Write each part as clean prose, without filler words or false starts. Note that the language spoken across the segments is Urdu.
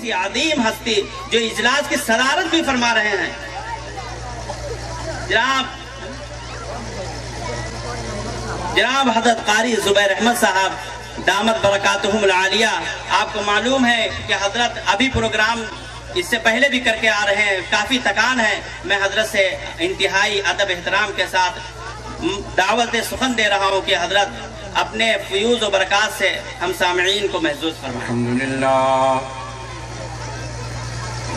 ایسی عظیم ہستی جو اجلاس کی صدارت بھی فرما رہے ہیں، جناب حضرت قاری زبیر احمد صاحب دامت برکاتہم العالیہ. آپ کو معلوم ہے کہ حضرت ابھی پروگرام اس سے پہلے بھی کر کے آ رہے ہیں، کافی تکان ہے. میں حضرت سے انتہائی ادب احترام کے ساتھ دعوت سخن دے رہا ہوں کہ حضرت اپنے فیوز و برکات سے ہم سامعین کو محظوظ فرمائیں.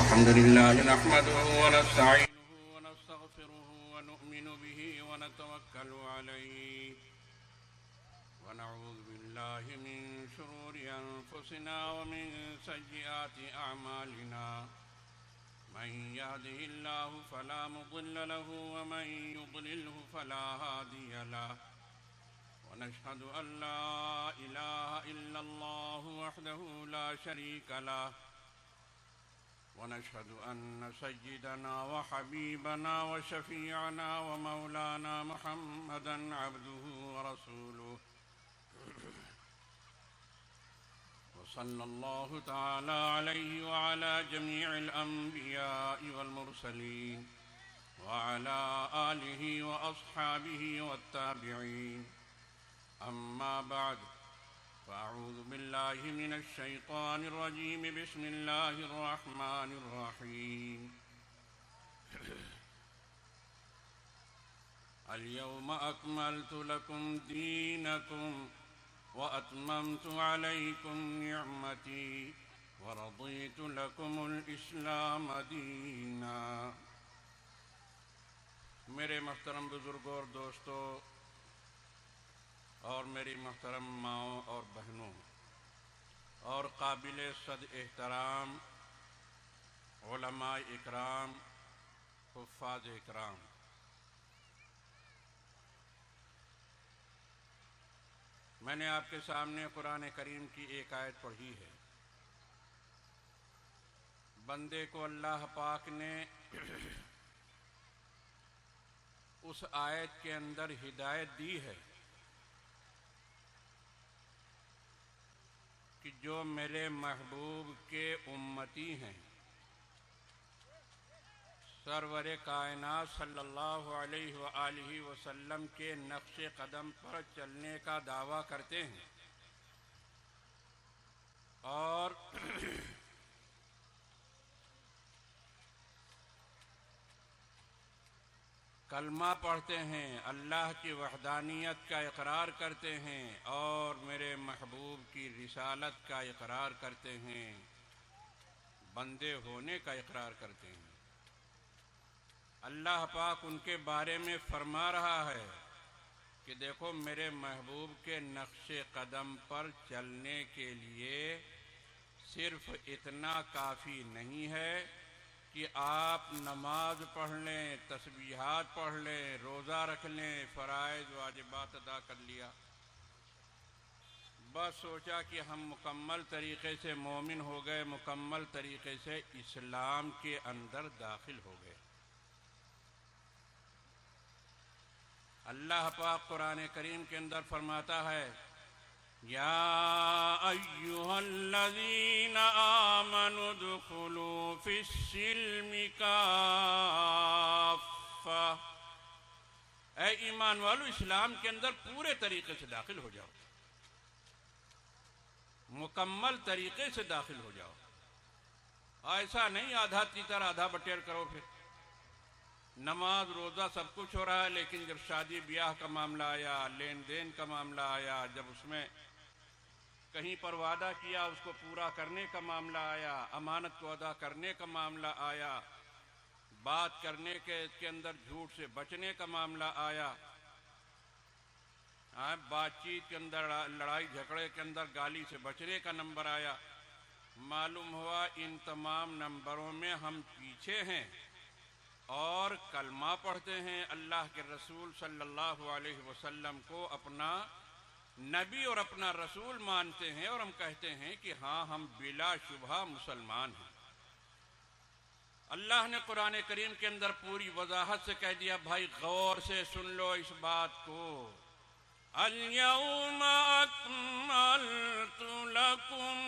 الحمدللہ نحمده ونستعینه ونستغفره ونؤمن به ونتوکل علیہ ونعوذ باللہ من شرور انفسنا ومن سیئات اعمالنا من يهده الله فلا مضل له ومن يضلله فلا هادي له ونشهد أن لا إله إلا الله وحده لا شريك له ونشهد أن سيدنا وحبيبنا وشفيعنا ومولانا محمدا عبده ورسوله وصلى الله تعالى عليه وعلى جميع الأنبياء والمرسلين وعلى آله وأصحابه والتابعين. أما بعد فأعوذ بالله من الشيطان الرجيم. بسم الله الرحمن الرحيم. اليوم أكملت لكم دينكم وأتممت عليكم نعمتي ورضيت لكم الإسلام دينا. میرے محترم بزرگوں اور دوستوں اور میری محترم ماؤں اور بہنوں اور قابل صد احترام علماء اکرام، حفاظ اکرام، میں نے آپ کے سامنے قرآن کریم کی ایک آیت پڑھی ہے. بندے کو اللہ پاک نے اس آیت کے اندر ہدایت دی ہے کہ جو میرے محبوب کے امتی ہیں، سرور کائنات صلی اللہ علیہ وآلہ وسلم کے نقش قدم پر چلنے کا دعویٰ کرتے ہیں اور کلمہ پڑھتے ہیں، اللہ کی وحدانیت کا اقرار کرتے ہیں اور میرے محبوب کی رسالت کا اقرار کرتے ہیں، بندے ہونے کا اقرار کرتے ہیں. اللہ پاک ان کے بارے میں فرما رہا ہے کہ دیکھو میرے محبوب کے نقش قدم پر چلنے کے لیے صرف اتنا کافی نہیں ہے کہ آپ نماز پڑھ لیں، تسبیحات پڑھ لیں، روزہ رکھ لیں، فرائض واجبات ادا کر لیا، بس سوچا کہ ہم مکمل طریقے سے مومن ہو گئے، مکمل طریقے سے اسلام کے اندر داخل ہو گئے. اللہ پاک قرآن کریم کے اندر فرماتا ہے یا ایہا الذین آمنوا ادخلوا فی السلم کافہ، اے ایمان والو اسلام کے اندر پورے طریقے سے داخل ہو جاؤ، مکمل طریقے سے داخل ہو جاؤ. ایسا نہیں آدھا تیتر آدھا بٹیر کرو، پھر نماز روزہ سب کچھ ہو رہا ہے لیکن جب شادی بیاہ کا معاملہ آیا، لین دین کا معاملہ آیا، جب اس میں کہیں پر وعدہ کیا اس کو پورا کرنے کا معاملہ آیا، امانت کو ادا کرنے کا معاملہ آیا، بات کرنے کے اندر جھوٹ سے بچنے کا معاملہ آیا، بات چیت کے اندر لڑائی جھگڑے کے اندر گالی سے بچنے کا نمبر آیا، معلوم ہوا ان تمام نمبروں میں ہم پیچھے ہیں اور کلمہ پڑھتے ہیں، اللہ کے رسول صلی اللہ علیہ وسلم کو اپنا نبی اور اپنا رسول مانتے ہیں اور ہم کہتے ہیں کہ ہاں ہم بلا شبہ مسلمان ہیں. اللہ نے قرآن کریم کے اندر پوری وضاحت سے کہہ دیا، بھائی غور سے سن لو اس بات کو، اليوم اکملت لکم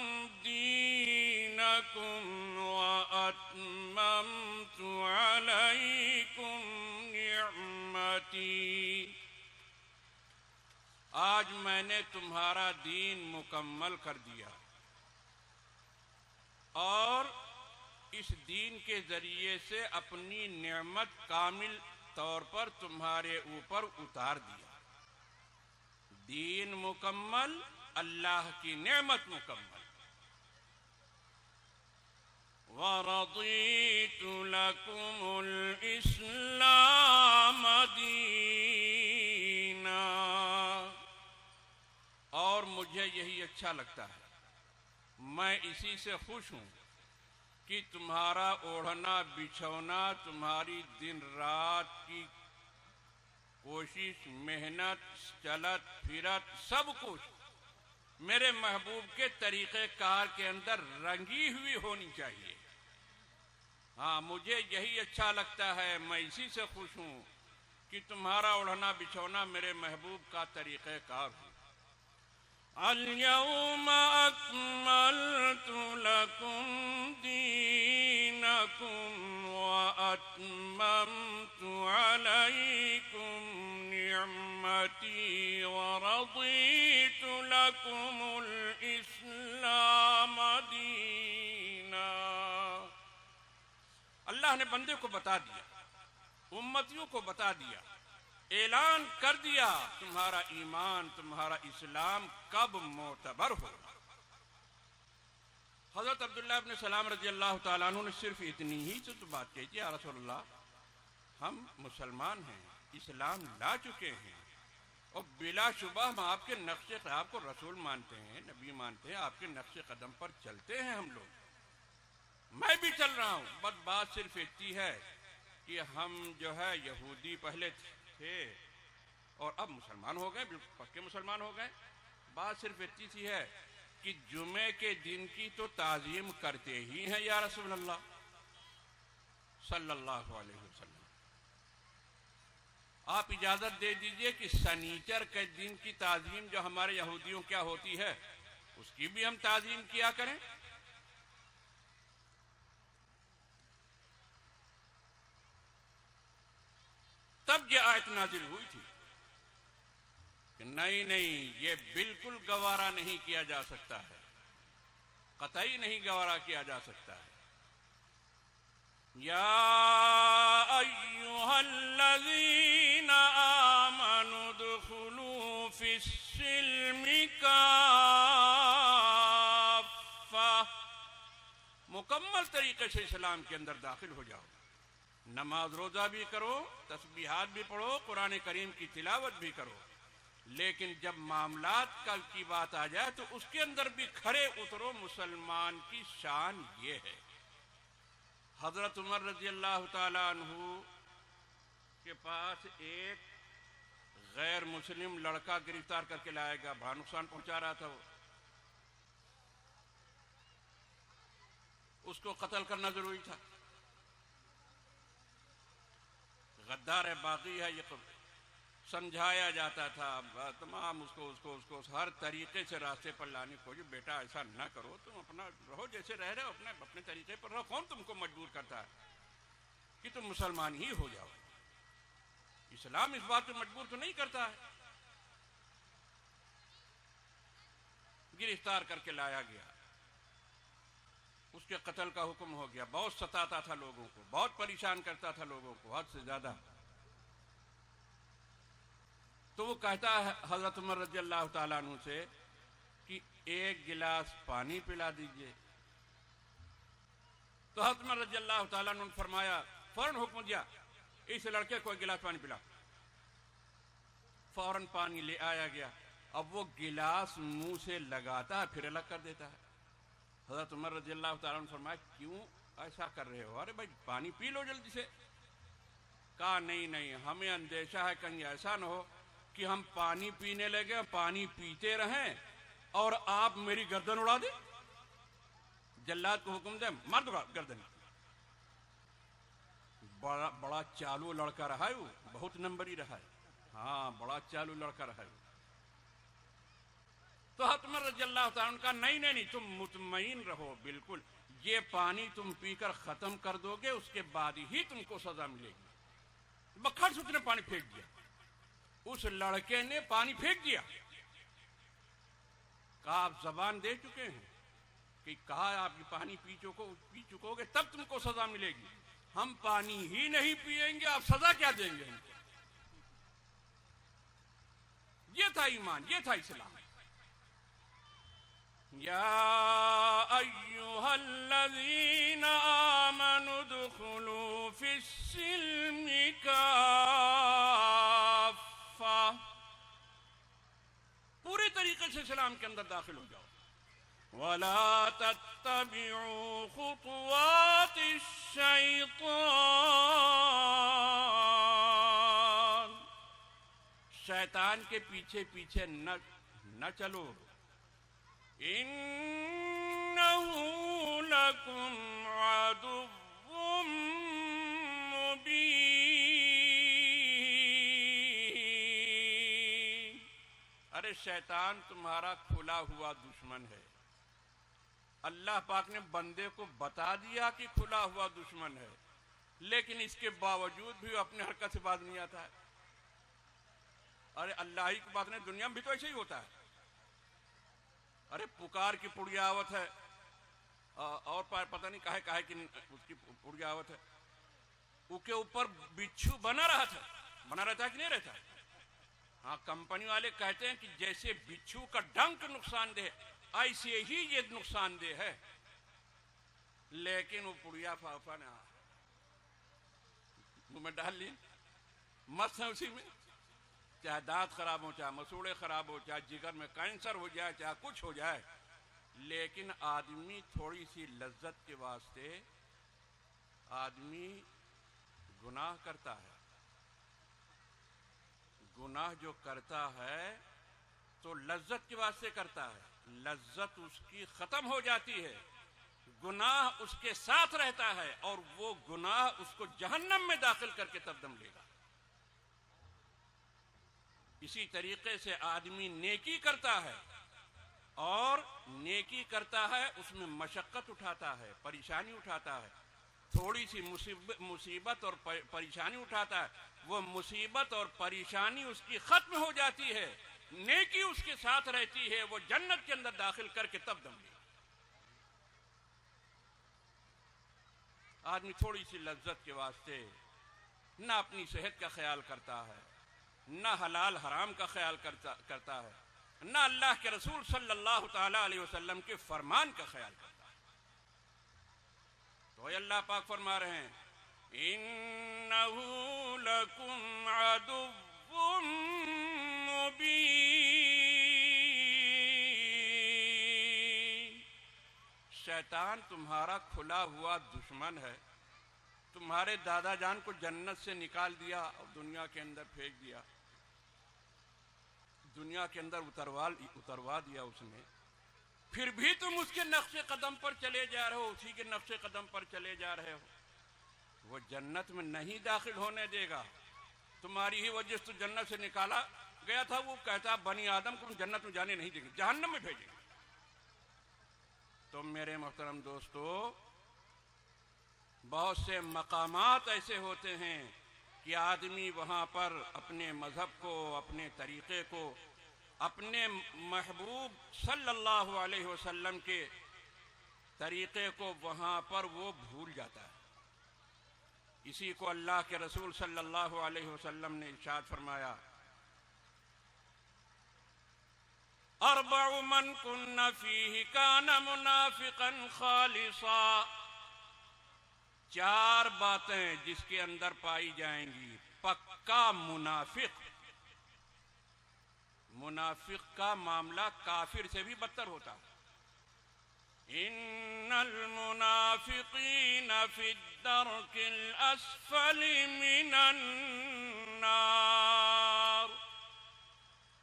دینکم لكم وأتممت عليكم نعمتي. آج میں نے تمہارا دین مکمل کر دیا اور اس دین کے ذریعے سے اپنی نعمت کامل طور پر تمہارے اوپر اتار دیا. دین مکمل، اللہ کی نعمت مکمل. وَرَضِيتُ لَكُمُ الْإِسْلَامَ دِينًا. اور مجھے یہی اچھا لگتا ہے، میں اسی سے خوش ہوں کہ تمہارا اوڑھنا بچھونا، تمہاری دن رات کی کوشش، محنت، چلت پھرت، سب کچھ میرے محبوب کے طریقہ کار کے اندر رنگی ہوئی ہونی چاہیے. ہاں، مجھے یہی اچھا لگتا ہے، میں اسی سے خوش ہوں کہ تمہارا اوڑھنا بچھونا میرے محبوب کا طریقہ کار ہو. اليوم اکملت لکم دینکم واتممت علیکم نعمتی ورضیت لکم الاسلام دینا. اللہ نے بندے کو بتا دیا، امتیوں کو بتا دیا، اعلان کر دیا تمہارا ایمان، تمہارا اسلام کب معتبر ہو. حضرت عبداللہ ابن سلام رضی اللہ تعالیٰ عنہ نے صرف اتنی ہی تو بات کہی تھی، یا رسول اللہ ہم مسلمان ہیں، اسلام لا چکے ہیں اور بلا شبہ ہم آپ کے نقش آپ کو رسول مانتے ہیں، نبی مانتے ہیں، آپ کے نقش قدم پر چلتے ہیں ہم لوگ، میں بھی چل رہا ہوں. بس بات صرف اتنی ہے کہ ہم جو ہے یہودی پہلے تھے اور اب مسلمان ہو گئے، بالکل پکے مسلمان ہو گئے. بات صرف اتنی سی ہے کہ جمعے کے دن کی تو تعظیم کرتے ہی ہیں یا رسول اللہ صلی اللہ علیہ وسلم. آپ اجازت دے دیجئے کہ سنیچر کے دن کی تعظیم جو ہمارے یہودیوں کیا ہوتی ہے اس کی بھی ہم تعظیم کیا کریں. تب یہ آیت نازل ہوئی تھی کہ نہیں یہ بالکل گوارا نہیں کیا جا سکتا ہے، قطعی نہیں گوارا کیا جا سکتا ہے. یا ایھا الذین آمنوا ادخلوا فی السلم کافہ. مکمل طریقے سے اسلام کے اندر داخل ہو جاؤ، نماز روزہ بھی کرو، تسبیحات بھی پڑھو، قرآن کریم کی تلاوت بھی کرو، لیکن جب معاملات کی بات آ جائے تو اس کے اندر بھی کھڑے اترو. مسلمان کی شان یہ ہے. حضرت عمر رضی اللہ تعالیٰ عنہ کے پاس ایک غیر مسلم لڑکا گرفتار کر کے لائے گا، بڑا نقصان پہنچا رہا تھا. وہ اس کو قتل کرنا ضروری تھا. غدار ہے، باغی ہے، یہ سمجھایا جاتا تھا تمام اس کو ہر طریقے سے راستے پر لانے کو. بیٹا ایسا نہ کرو، تم اپنا رہو جیسے رہ رہے ہو، اپنے طریقے پر رہو. کون تم کو مجبور کرتا ہے کہ تم مسلمان ہی ہو جاؤ؟ اسلام اس بات پہ مجبور تو نہیں کرتا ہے. گرفتار کر کے لایا گیا، اس کے قتل کا حکم ہو گیا. بہت ستاتا تھا لوگوں کو، بہت پریشان کرتا تھا لوگوں کو، حد سے زیادہ. تو وہ کہتا ہے حضرت عمر رضی اللہ تعالیٰ عنہ سے کہ ایک گلاس پانی پلا دیجئے. تو حضرت عمر رضی اللہ تعالیٰ عنہ نے فرمایا، فوراً حکم دیا اس لڑکے کو ایک گلاس پانی پلا. فوراً پانی لے آیا گیا. اب وہ گلاس منہ سے لگاتا ہے پھر الگ کر دیتا ہے. حضرت عمر رضی اللہ تعالیٰ عنہ نے فرمایا کیوں ایسا کر رہے ہو؟ ارے بھائی پانی پی لو جلدی سے. کہا نہیں، ہمیں اندیشہ ہے کہیں ایسا نہ ہو کہ ہم پانی پینے لگے، پانی پیتے رہیں اور آپ میری گردن اڑا دیں. جلاد کو حکم دیں مار دو گردن. بڑا چالو لڑکا رہا ہے وہ، بہت نمبری رہا ہے. ہاں، بڑا چالو لڑکا رہا ہے. تو حضرت عمر رضی اللہ تعالیٰ عنہ کہا نہیں تم مطمئن رہو، بالکل یہ پانی تم پی کر ختم کر دو گے، اس کے بعد ہی تم کو سزا ملے گی۔ بکھر سے اس نے پانی پھینک دیا، اس لڑکے نے پانی پھینک دیا، کہا آپ زبان دے چکے ہیں کہ کہا آپ یہ پانی پی چکو گے تب تم کو سزا ملے گی، ہم پانی ہی نہیں پیئیں گے، آپ سزا کیا دیں گے ہم کو؟ یہ تھا ایمان، یہ تھا اسلام۔ یا ایھا الذین آمنوا ادخلوا فی السلم کافہ، پوری طریقے سے اسلام کے اندر داخل ہو جاؤ۔ وَلَا تَتَّبِعُوا خُطُوَاتِ الشَّيْطَانِ، شیطان کے پیچھے پیچھے نہ چلو، إِنَّهُ لَكُمْ عَدُوٌّ مُبِينٌ، ارے شیطان تمہارا کھلا ہوا دشمن ہے۔ اللہ پاک نے بندے کو بتا دیا کہ کھلا ہوا دشمن ہے، لیکن اس کے باوجود بھی وہ اپنے حرکت سے باز نہیں آتا ہے۔ ارے اللہ ہی کی بات نہیں، دنیا میں بھی تو ایسے ہی ہوتا ہے۔ ارے پکار کی پڑیاوت ہے اور پتہ نہیں کہے کہ اس کی پڑیاوت ہے، اس کے اوپر بچھو بنا رہتا ہے کہ نہیں رہتا ہے؟ ہاں، کمپنی والے کہتے ہیں کہ جیسے بچھو کا ڈنک نقصان دہ ایسے ہی یہ نقصان دہ ہے، لیکن وہ پڑیا فافا نے منہ میں ڈال لی، مست ہے اسی میں، چاہے دانت خراب ہو، چاہے مسوڑے خراب ہو، چاہے جگر میں کینسر ہو جائے، چاہے کچھ ہو جائے، لیکن آدمی تھوڑی سی لذت کے واسطے آدمی گناہ کرتا ہے۔ گناہ جو کرتا ہے تو لذت کے واسطے کرتا ہے، لذت اس کی ختم ہو جاتی ہے، گناہ اس کے ساتھ رہتا ہے، اور وہ گناہ اس کو جہنم میں داخل کر کے تب دم لے گا۔ اسی طریقے سے آدمی نیکی کرتا ہے، اور نیکی کرتا ہے اس میں مشقت اٹھاتا ہے، پریشانی اٹھاتا ہے، تھوڑی سی مصیبت اور پریشانی اٹھاتا ہے، وہ مصیبت اور پریشانی اس کی ختم ہو جاتی ہے، نیکی اس کے ساتھ رہتی ہے، وہ جنت کے اندر داخل کر کے تب دم لے گا۔ آدمی تھوڑی سی لذت کے واسطے نہ اپنی صحت کا خیال کرتا ہے، نہ حلال حرام کا خیال کرتا ہے، نہ اللہ کے رسول صلی اللہ تعالی علیہ وسلم کے فرمان کا خیال کرتا ہے۔ تو اللہ پاک فرما رہے ہیں إِنَّهُ لَكُمْ عَدُوٌّ مُبِينٌ، شیطان تمہارا کھلا ہوا دشمن ہے۔ تمہارے دادا جان کو جنت سے نکال دیا اور دنیا کے اندر پھینک دیا، دنیا کے اندر اتروا دیا اس نے، پھر بھی تم اس کے نقش قدم پر چلے جا رہے ہو، اسی کے نقش قدم پر چلے جا رہے ہو۔ وہ جنت میں نہیں داخل ہونے دے گا، تمہاری ہی وجہ سے تو جنت سے نکالا گیا تھا۔ وہ کہتا بنی آدم کو ہم جنت میں جانے نہیں دیں گے، جہنم میں بھیجیں گے۔ تو میرے محترم دوستو، بہت سے مقامات ایسے ہوتے ہیں کہ آدمی وہاں پر اپنے مذہب کو، اپنے طریقے کو، اپنے محبوب صلی اللہ علیہ وسلم کے طریقے کو وہاں پر وہ بھول جاتا ہے۔ اسی کو اللہ کے رسول صلی اللہ علیہ وسلم نے ارشاد فرمایا، اربع من کن فیہ کان منافقا خالصا، چار باتیں جس کے اندر پائی جائیں گی پکا منافق۔ منافق کا معاملہ کافر سے بھی بدتر ہوتا ہے۔ ان المنافقین فی الدرک الاسفل من النار،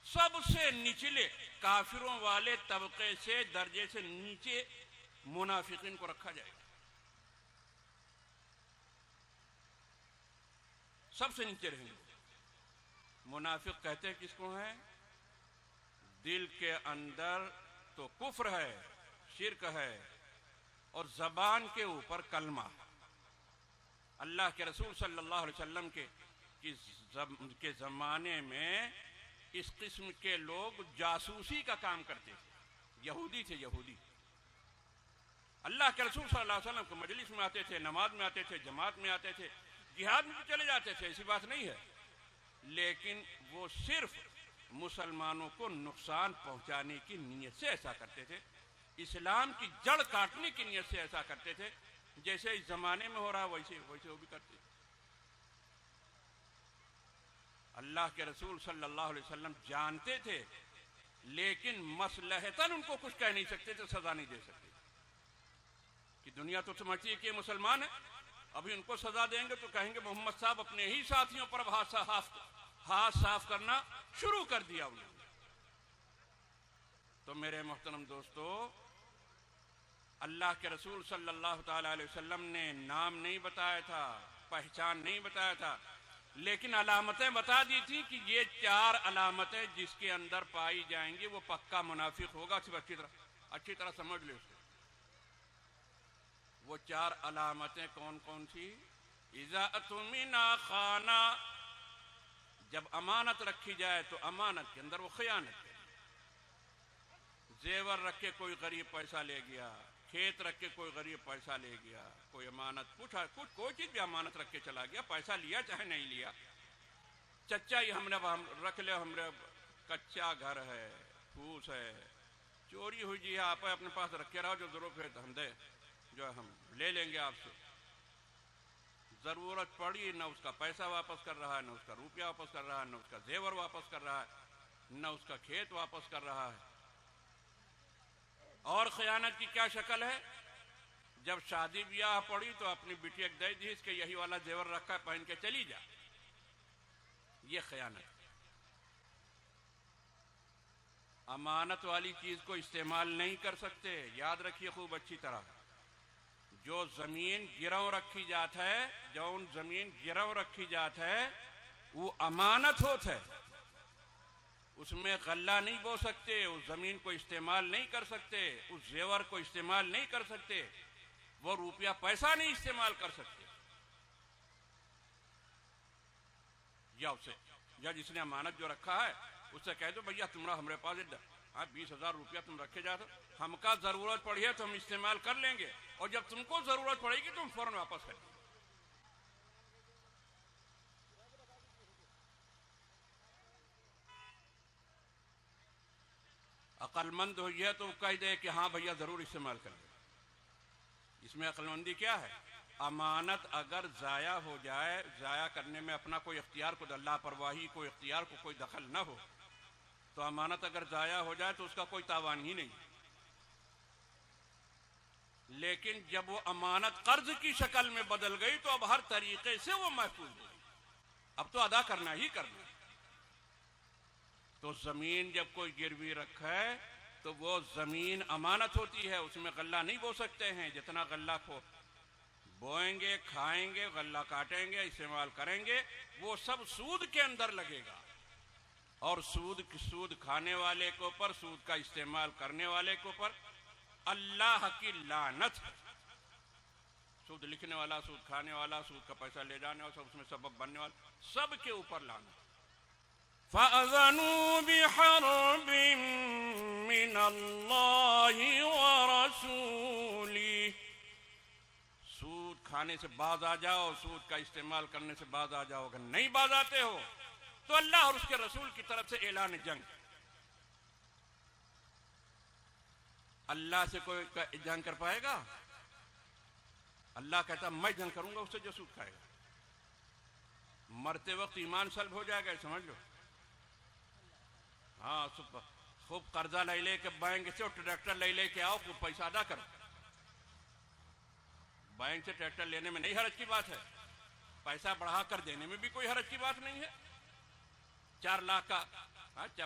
سب سے نچلے کافروں والے طبقے سے، درجے سے نیچے منافقین کو رکھا جائے گا، سب سے نیچے رہیں گے۔ منافق کہتے ہیں کس کو ہیں؟ دل کے اندر تو کفر ہے، شرک ہے، اور زبان کے اوپر کلمہ. اللہ کے رسول صلی اللہ علیہ وسلم کے زمانے میں اس قسم کے لوگ جاسوسی کا کام کرتے تھے. یہودی تھے، یہودی. اللہ کے رسول صلی اللہ علیہ وسلم کو مجلس میں آتے تھے، نماز میں آتے تھے، جماعت میں آتے تھے، جہاد میں بھی چلے جاتے تھے، ایسی بات نہیں ہے، لیکن وہ صرف مسلمانوں کو نقصان پہنچانے کی نیت سے ایسا کرتے تھے، اسلام کی جڑ کاٹنے کی نیت سے ایسا کرتے تھے. جیسے اس زمانے میں ہو رہا ویسے وہ بھی کرتے تھے. اللہ کے رسول صلی اللہ علیہ وسلم جانتے تھے، لیکن مصلحتاً ان کو کچھ کہہ نہیں سکتے تھے، سزا نہیں دے سکتے کہ دنیا تو سمجھتی ہے کہ یہ مسلمان ہے، ابھی ان کو سزا دیں گے تو کہیں گے محمد صاحب اپنے ہی ساتھیوں پر ہاتھ صاف کرنا شروع کر دیا انہوں نے. تو میرے محترم دوستو، اللہ کے رسول صلی اللہ تعالی علیہ وسلم نے نام نہیں بتایا تھا، پہچان نہیں بتایا تھا، لیکن علامتیں بتا دی تھی کہ یہ 4 علامتیں جس کے اندر پائی جائیں گی وہ پکا منافق ہوگا. صرف اچھی طرح سمجھ لے اسے. وہ 4 علامتیں کون کون سی؟ اذا اؤتمن خان، جب امانت رکھی جائے تو امانت کے اندر وہ خیانت کرے. زیور رکھ کے کوئی غریب پیسہ لے گیا، کھیت رکھ کے کوئی غریب پیسہ لے گیا، کوئی امانت پوچھا، کوئی چیز بھی امانت رکھ کے چلا گیا، پیسہ لیا چاہے نہیں لیا. چچا یہ ہم نے رکھ لے، ہمارے کچا گھر ہے، پھوس ہے، چوری ہوئی جی آپ اپنے پاس رکھے رہو، جو ضرورت ہے ہم دے، جو ہم لے لیں گے آپ سے. ضرورت پڑی نہ اس کا پیسہ واپس کر رہا ہے، نہ اس کا روپیہ واپس کر رہا ہے، نہ اس کا زیور واپس کر رہا ہے، نہ اس کا کھیت واپس کر رہا ہے. اور خیانت کی کیا شکل ہے؟ جب شادی بیاہ پڑی تو اپنی بیٹی ایک دے دی، اس کے یہی والا زیور رکھا ہے، پہن کے چلی جا. یہ خیانت. امانت والی چیز کو استعمال نہیں کر سکتے. یاد رکھیے خوب اچھی طرح، جو زمین گرو رکھی جات ہے، جو زمین گرو رکھی جات ہے وہ امانت ہوت ہے. اس میں غلہ نہیں بو سکتے، اس زمین کو استعمال نہیں کر سکتے، اس زیور کو استعمال نہیں کر سکتے، وہ روپیہ پیسہ نہیں استعمال کر سکتے. یا جس نے امانت جو رکھا ہے اس سے کہہ دو بھیا تمہارا ہمارے پاس 20,000 روپیہ تم رکھے جاتے، ہم کا ضرورت پڑی ہے تو ہم استعمال کر لیں گے، اور جب تم کو ضرورت پڑے گی تم فوراً واپس کر دیں. عقل مند ہوئی ہے تو وہ کہہ دے کہ ہاں بھیا ضرور استعمال کر لیں. اس میں عقل مندی کیا ہے؟ امانت اگر ضائع ہو جائے، ضائع کرنے میں اپنا کوئی اختیار، کوئی لاپرواہی، کوئی اختیار کو کوئی دخل نہ ہو، تو امانت اگر ضائع ہو جائے تو اس کا کوئی تاوان ہی نہیں. لیکن جب وہ امانت قرض کی شکل میں بدل گئی تو اب ہر طریقے سے وہ محفوظ ہو گئی، اب تو ادا کرنا ہی کرنا. تو زمین جب کوئی گروی رکھے تو وہ زمین امانت ہوتی ہے، اس میں غلہ نہیں بو سکتے ہیں. جتنا غلہ کو بوئیں گے، کھائیں گے، غلہ کاٹیں گے، استعمال کریں گے، وہ سب سود کے اندر لگے گا. اور سود کھانے والے کے اوپر، سود کا استعمال کرنے والے کے اوپر اللہ کی لعنت. سود لکھنے والا، سود کھانے والا، سود کا پیسہ لے جانے والا، سب اس میں سبب بننے والا، سب کے اوپر لعنت. فَأَذَنُوا بِحَرْبٍ مِّنَ اللَّهِ وَرَسُولِهِ. سود کھانے سے باز آ جاؤ، سود کا استعمال کرنے سے باز آ جاؤ. اگر نہیں باز آتے ہو تو اللہ اور اس کے رسول کی طرف سے اعلان جنگ. اللہ سے کوئی جنگ کر پائے گا؟ اللہ کہتا میں جنگ کروں گا اس سے جو سود کھائے گا. مرتے وقت ایمان سلب ہو جائے گا، سمجھ لو. ہاں خوب قرضہ لے کے بینک سے اور ٹریکٹر لے کے آؤ، خوب پیسہ ادا کرو. بینک سے ٹریکٹر لینے میں نہیں حرج کی بات ہے، پیسہ بڑھا کر دینے میں بھی کوئی حرج کی بات نہیں ہے. 4 لاکھ کا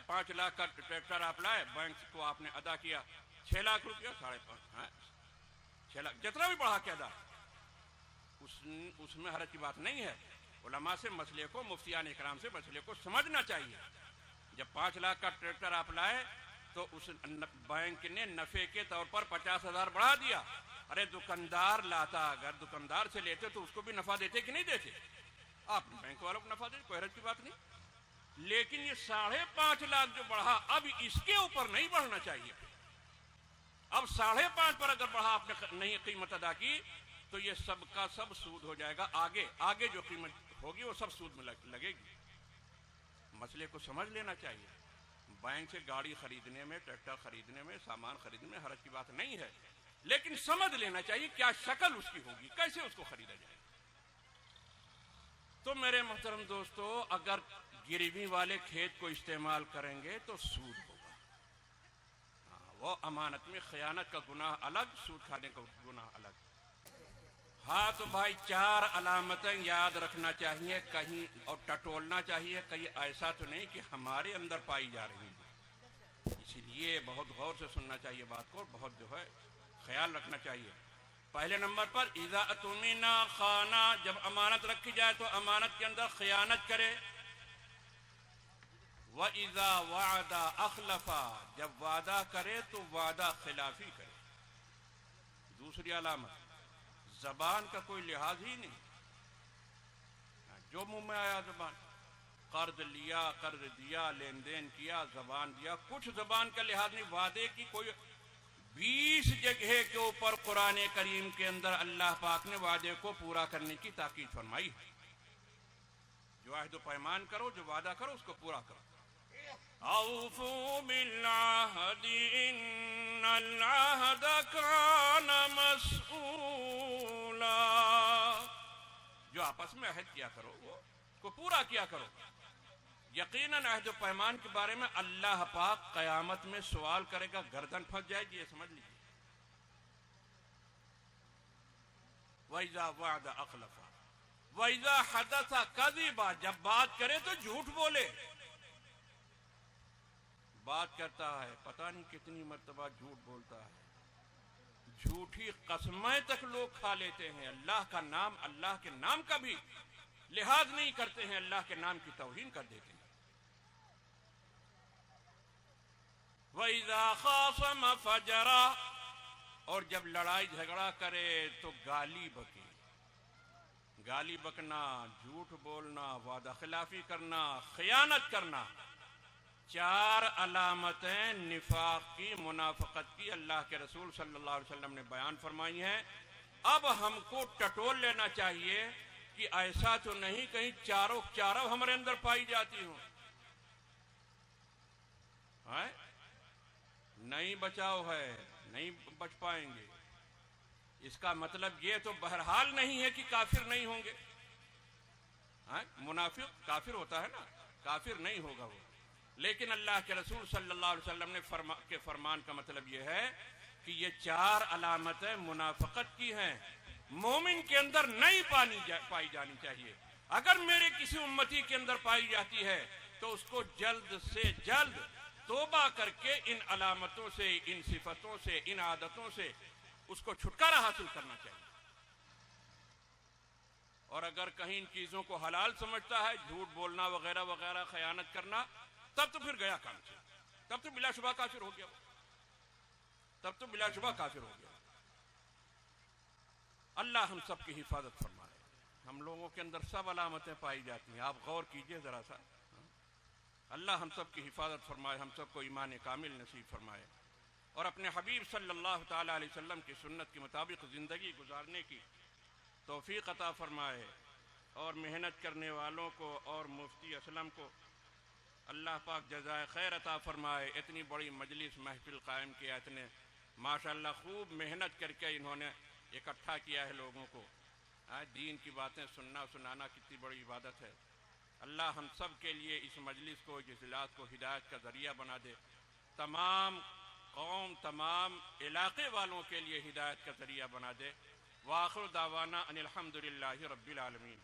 5 لاکھ کا ٹریکٹر آپ لائے، بینک کو آپ نے ادا کیا 6 لاکھ روپیہ، 5.5 6 لاکھ، جتنا بھی بڑھا کے ادا، اس میں حرج کی بات نہیں ہے. علماء سے مسئلے کو، مفتیان اکرام سے مسئلے کو سمجھنا چاہیے. جب 5 لاکھ کا ٹریکٹر آپ لائے تو اس بینک نے نفع کے طور پر 50,000 بڑھا دیا. ارے دکاندار لاتا، اگر دکاندار سے لیتے تو اس کو بھی نفع دیتے کہ نہیں دیتے؟ آپ بینک والوں کو نفع دیتے، کوئی حرج کی بات نہیں. لیکن یہ 5.5 لاکھ جو بڑھا، اب اس کے اوپر نہیں بڑھنا چاہیے. اب 5.5 پر اگر بڑھا آپ نے نہیں قیمت ادا کی تو یہ سب کا سب سود ہو جائے گا. آگے جو قیمت ہوگی وہ سب سود میں لگے گی. مسئلے کو سمجھ لینا چاہیے. بینک سے گاڑی خریدنے میں، ٹریکٹر خریدنے میں، سامان خریدنے میں حرج کی بات نہیں ہے، لیکن سمجھ لینا چاہیے کیا شکل اس کی ہوگی، کیسے اس کو خریدا جائے. تو میرے محترم دوستو، اگر گروی والے کھیت کو استعمال کریں گے تو سود ہوگا. وہ امانت میں خیانت کا گناہ الگ، سود کھانے کا گناہ الگ. ہاں تو بھائی 4 علامتیں یاد رکھنا چاہیے کہیں، اور ٹٹولنا چاہیے کہیں ایسا تو نہیں کہ ہمارے اندر پائی جا رہی ہے. اسی لیے بہت غور سے سننا چاہیے بات کو، بہت جو ہے خیال رکھنا چاہیے. پہلے نمبر پر اذا اؤتمن خان، جب امانت رکھی جائے تو امانت کے اندر خیانت کرے. وَإِذَا وَعَدَ أَخْلَفَ، جب وعدہ کرے تو وعدہ خلافی کرے. دوسری علامت، زبان کا کوئی لحاظ ہی نہیں، جو منہ میں آیا زبان. قرض لیا، قرض دیا، لین دین کیا، زبان دیا، کچھ زبان کا لحاظ نہیں. وعدے کی کوئی 20 جگہ کے اوپر قرآن کریم کے اندر اللہ پاک نے وعدے کو پورا کرنے کی تاکید فرمائی. جو عہد و پیمان کرو، جو وعدہ کرو، اس کو پورا کرو. اوفوا بالعہد ان العہد کان مسئولا، جو آپس میں عہد کیا کرو وہ کو پورا کیا کرو. یقیناً عہد و پیمان کے بارے میں اللہ پاک قیامت میں سوال کرے گا، گردن پھنس جائے گی، یہ سمجھ لیجیے. وَإِذَا وَعَدَ أَخْلَفَ وَإِذَا حَدَثَ كَذِبَ، جب بات کرے تو جھوٹ بولے. بات کرتا ہے، پتہ نہیں کتنی مرتبہ جھوٹ بولتا ہے. جھوٹی قسمیں تک لوگ کھا لیتے ہیں. اللہ کا نام، اللہ کے نام کا بھی لحاظ نہیں کرتے ہیں، اللہ کے نام کی توہین کر دیتے ہیں. وَإِذَا خَاصَمَ فَجَرَ، اور جب لڑائی جھگڑا کرے تو گالی بکے. گالی بکنا، جھوٹ بولنا، وعدہ خلافی کرنا، خیانت کرنا، 4 علامتیں نفاق کی، منافقت کی اللہ کے رسول صلی اللہ علیہ وسلم نے بیان فرمائی ہیں. اب ہم کو ٹٹول لینا چاہیے کہ ایسا تو نہیں کہیں چاروں ہمارے اندر پائی جاتی ہوں. نہیں بچاؤ ہے، نہیں بچ پائیں گے. اس کا مطلب یہ تو بہرحال نہیں ہے کہ کافر نہیں ہوں گے. منافق کافر ہوتا ہے نا، کافر نہیں ہوگا وہ. لیکن اللہ کے رسول صلی اللہ علیہ وسلم نے کے فرمان کا مطلب یہ ہے کہ یہ 4 علامتیں منافقت کی ہیں، مومن کے اندر نہیں پائی جانی چاہیے. اگر میرے کسی امتی کے اندر پائی جاتی ہے تو اس کو جلد سے جلد توبہ کر کے ان علامتوں سے، ان صفتوں سے، ان عادتوں سے اس کو چھٹکارا حاصل کرنا چاہیے. اور اگر کہیں ان چیزوں کو حلال سمجھتا ہے، جھوٹ بولنا وغیرہ وغیرہ، خیانت کرنا، تب تو پھر گیا کام سے، تب تو بلا شبہ کافر ہو گیا، تب تو بلا شبہ کافر ہو گیا. اللہ ہم سب کی حفاظت فرمائے. ہم لوگوں کے اندر سب علامتیں پائی جاتی ہیں، آپ غور کیجئے ذرا سا. اللہ ہم سب کی حفاظت فرمائے، ہم سب کو ایمان کامل نصیب فرمائے، اور اپنے حبیب صلی اللہ تعالی علیہ وسلم کی سنت کے مطابق زندگی گزارنے کی توفیق عطا فرمائے. اور محنت کرنے والوں کو اور مفتی اسلم کو اللہ پاک جزائے خیر عطا فرمائے. اتنی بڑی مجلس محفل قائم کیا، اتنے ماشاءاللہ خوب محنت کر کے انہوں نے اکٹھا کیا ہے لوگوں کو. دین کی باتیں سننا سنانا کتنی بڑی عبادت ہے. اللہ ہم سب کے لیے اس مجلس کو، اس اجلاس کو ہدایت کا ذریعہ بنا دے. تمام قوم، تمام علاقے والوں کے لیے ہدایت کا ذریعہ بنا دے. وآخر دعوانا ان الحمدللہ رب العالمین.